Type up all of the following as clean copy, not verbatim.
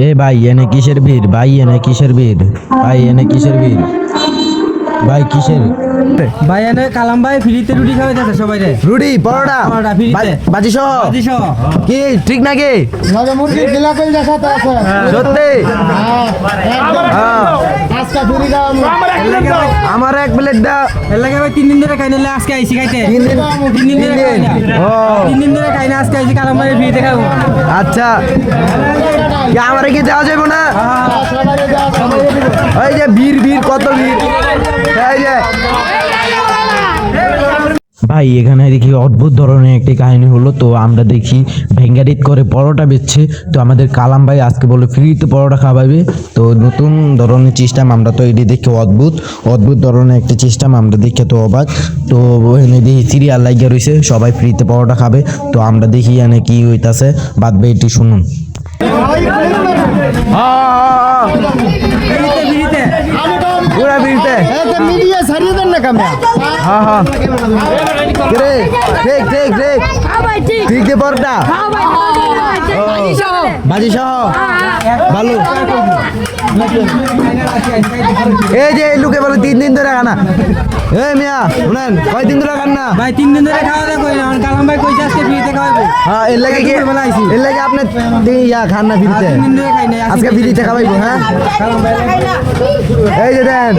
এ ভাই এনে কিসের ভিড়? ভাই এনে কিসের ভিড়? ভাই এনে কিসের ভিড়? ভাই কিসের? ভাই এনে কালাম ভাই ফ্রিতে রুটি খাওয়াইতেছে সবাই রে। রুটি পরোটা পরোটা ফ্রিতে। বাজি সহ বাজি সহ। কি ঠিক নাকি? লগে মুরগির গিলাকেল দেখা তো আছে সত্যি? হ্যাঁ আজকে ফ্রি দাও আমার এক প্লেট দাও। এর লাগে ভাই 3 দিন ধরে খাই না, আজকে আইছি খাইতে। 3 দিন 3 দিন ধরে খাই না। ও 3 দিন ধরে খাই না, আজকে আইছি কালাম ভাই ফ্রিতে খাবো। আচ্ছা কি আমারে কি দেওয়া যাবে না? সবাই দাও ওই যে ভিড় ভিড় কত ভিড় এই যে ভাই এখানে দেখি অদ্ভুত ধরনের একটি কাহিনী হলো। তো আমরা দেখি ভেঙ্গারিত করে পরোটা বেচছে। তো আমাদের কালাম ভাই আজকে বলে ফ্রিতে পরোটা খাওয়াবে। তো নতুন ধরনের সিস্টেম, আমরা তো এটি দেখে অদ্ভুত ধরনের একটি সিস্টেম, আমরা দেখে তো অবাক। তো এখানে দেখি সিরিয়াল লাগিয়ে রয়েছে, সবাই ফ্রিতে পরোটা খাবে। তো আমরা দেখি এখানে কি হইতাছে, বাদবে এটি শুনুন। ফ্রিতে ফ্রিতে। পুরা ফ্রিতে। মিডিয়া ছাড়িয়ে দেন না কামে হ্যাঁ হ্যাঁ ঠিক ঠিক ঠিক ঠিক ঠিক যে পরোটা বাজি সহ ভালো। এই যে লোকে বলে 3 দিন ধরে খানা। এই মিয়া শুনেন, কয় দিন ধরে খান না? ভাই 3 দিন ধরে খাওয়া দাওয়া করি না, কালাম ভাই কইছে আজকে ফ্রিতে খাওয়াবো। হ্যাঁ এর লাগে কি এর লাগে আপনি খান না ফ্রিতে? 3 দিন ধরে খাই না, আজকে ফ্রিতে খাওয়াইবো। হ্যাঁ এই যে দেন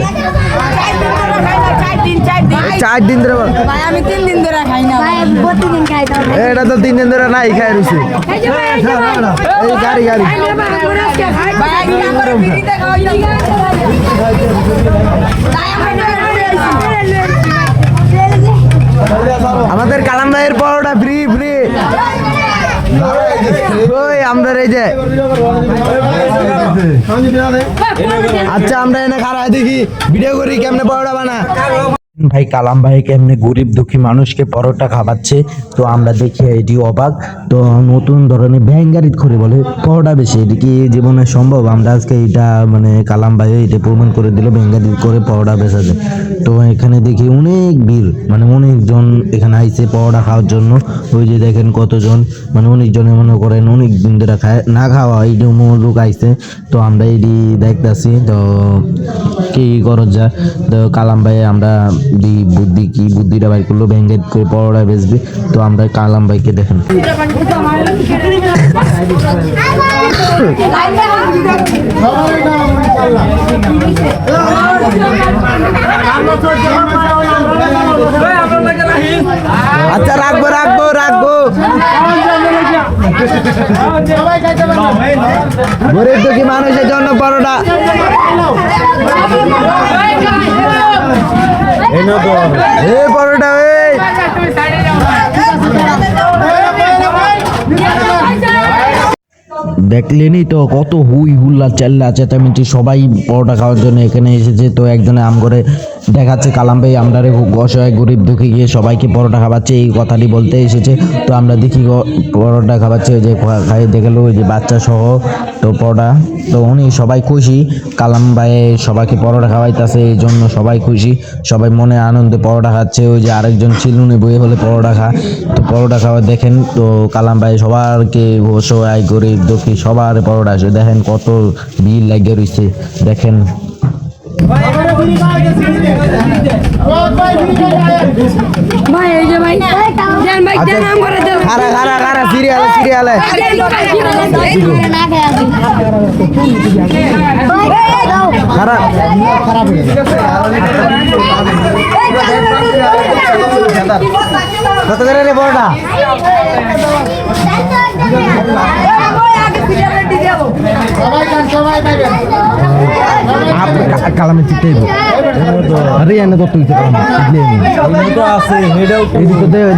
4 দিন ধরে। ভাই আমি 3 দিন ধরে খাই না ভাই, প্রতিদিন খাই তো এটা তো 3 দিন ধরে নাই খাই রয়েছে। এই গাড়ি ভাই আমরা ফ্রিতে খাওয়াই না। আমাদের কালাম ভাইয়ের পরোটা ফ্রি ফ্রি। ওই আমরা এই যে আচ্ছা আমরা এনে খারাপ দেখি ভিডিও করি কেমনে পরোটা বানা। ভাই কালাম ভাই কেমনে গরিব দুঃখী মানুষকে পরোটা খাওয়াচ্ছে। তো আমরা দেখি এটি অবাক। তো নতুন ধরনের ভ্যাঙ্গারিত করে বলে পরোটা বেশি, এটি কি জীবনে সম্ভব? আমরা আজকে এটা মানে কালাম ভাই এটা প্রমাণ করে দিল, ভ্যাঙ্গারিত করে পরোটা বেচা যায়। তো এখানে দেখি অনেক ভিড়, মানে অনেকজন এখানে আইছে পরোটা খাওয়ার জন্য। ওই যে দেখেন কতজন, মানে অনেকজনে মনে করেন অনেক দিন ধরে খায় না খাওয়া এই লোক আইছে। তো আমরা এটি দেখতেছি। তো কি করা যায়? তো কালাম ভাই আমরা বুদ্ধিটা বাইর করলো, ভেঙ্গারিত করে পরোটা বেচবে। তো আমরা কালাম ভাইকে দেখেন আচ্ছা রাখবো রাখবো রাখবো। গরিব দুঃখী মানুষের জন্য পরোটা। এই পরোটা দেখলেনই তো কত হুই হুল্লা চেল্লা চেঁচামেচি, সবাই পরোটা খাওয়ার জন্য এখানে এসেছে। তো একজনে আম করে দেখাচ্ছে কালাম ভাই আমরা অসহায় গরিব দুঃখী গিয়ে সবাইকে পরোটা খাওয়াচ্ছে, এই কথাটি বলতে এসেছে। তো আমরা দেখি পরোটা খাওয়াচ্ছে, ওই যে খাইয়ে দেখালো ওই যে বাচ্চা সহ। তো পরোটা তো উনি সবাই খুশি, কালাম ভাই সবাইকে পরোটা খাওয়াইতেছে, এই জন্য সবাই খুশি, সবাই মনে আনন্দে পরোটা খাচ্ছে। ওই যে আরেকজন চিলুনি বয়ে হলে পরোটা খায়। তো পরোটা খাওয়া দেখেন। তো কালাম ভাই সবারকে অসহায় গরিব দুঃখী সবার পরোটা আসে, দেখেন কত ভিড় লাগিয়ে রয়েছে দেখেন। ভাই এই যে ভাই জান ভাই নাম করে দাও। খারা খারা খারা সিরিয়ালে সিরিয়ালে খারা কত করে রে বড়টা? কালামে চিটে আরে এনে তো তুলতে পারলাম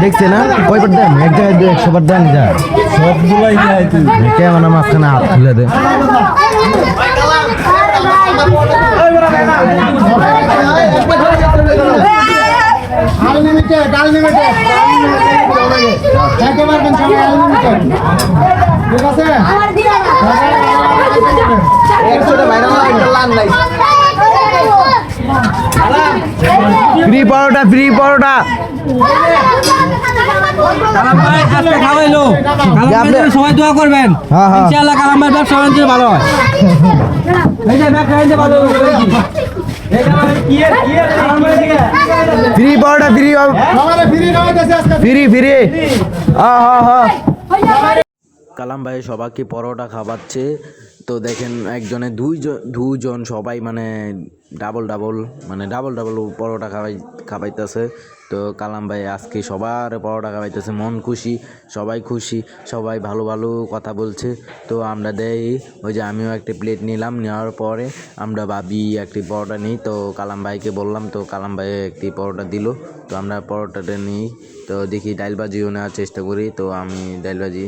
দেখছে না কয়বার দেন? এক জায়গায় 100 বার দেন যা সবগুলাই কেমন মাঝখানে হাত খুলে দেয়। ফ্রি পরোটা ফ্রি পরোটা। কালাম ভাই আজকে খাওয়াইলো, কালাম ভাই আপনি- সবাই দোয়া করবেন, হ্যাঁ, হ্যাঁ। ইনশাআল্লাহ কালাম ভাই ব্যবসা বাণিজ্য ভালো হয়। এই যে ব্যাগ খাইতে ভালো করেছি। এই কালাম ভাই কি এর কালাম ভাই দিকে ফ্রি পরোটা ফ্রি সবারে ফ্রি খাওয়াইতেছে আজকে। Free free. হ্যাঁ হ্যাঁ হ্যাঁ। কালাম ভাই সবাইকে পরোটা খাওয়াচ্ছে। তো দেখেন একজনে দুজন সবাই মানে ডাবল ডাবল পরোটা খাওয়াইতেছে। তো কালাম ভাই আজকে সবার পরোটা খাওয়াইতেছে, মন খুশি, সবাই খুশি, সবাই ভালো ভালো কথা বলছে। তো আমরা দেই ওই যে আমিও একটা প্লেট নিলাম, নেওয়ার পরে আমরা ভাবি একটি পরোটা নিই। তো কালাম ভাইকে বললাম, তো কালাম ভাই একটি পরোটা দিল। তো আমরা পরোটাটা নিই, তো দেখি ডালবাজিও নেওয়ার চেষ্টা করি। তো আমি ডালবাজি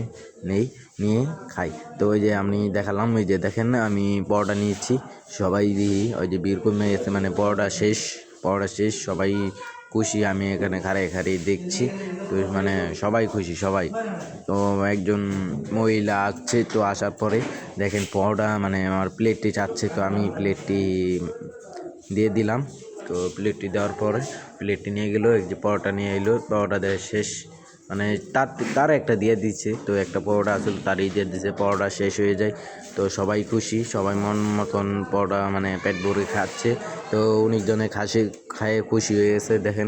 নিয়ে খাই। তো ওই যে আমি দেখালাম, ওই যে দেখেন আমি পরোটা নিয়েছি, সবাই দিই ওই যে বীর কমে গেছে, মানে পরোটা শেষ, সবাই খুশি। আমি এখানে খাড়াই দেখছি, তো মানে সবাই খুশি সবাই। তো একজন মহিলা আসছে, তো আসার পরে দেখেন পরোটা মানে আমার প্লেটটি চাচ্ছে, তো আমি প্লেটটি দিয়ে দিলাম। তো প্লেটটি দেওয়ার পরে প্লেটটি নিয়ে গেলো, এক যে পরোটা নিয়ে এলো, পরোটা দেওয়া শেষ, মানে তার একটা দিয়ে দিচ্ছে। তো একটা পরোটা আসলে তারই দিয়ে দিচ্ছে, পরোটা শেষ হয়ে যায়। তো সবাই খুশি, সবাই মন মতন পরোটা মানে পেট ভরে খাচ্ছে। তো অনেকজনে খায়ে খুশি হয়ে গেছে দেখেন।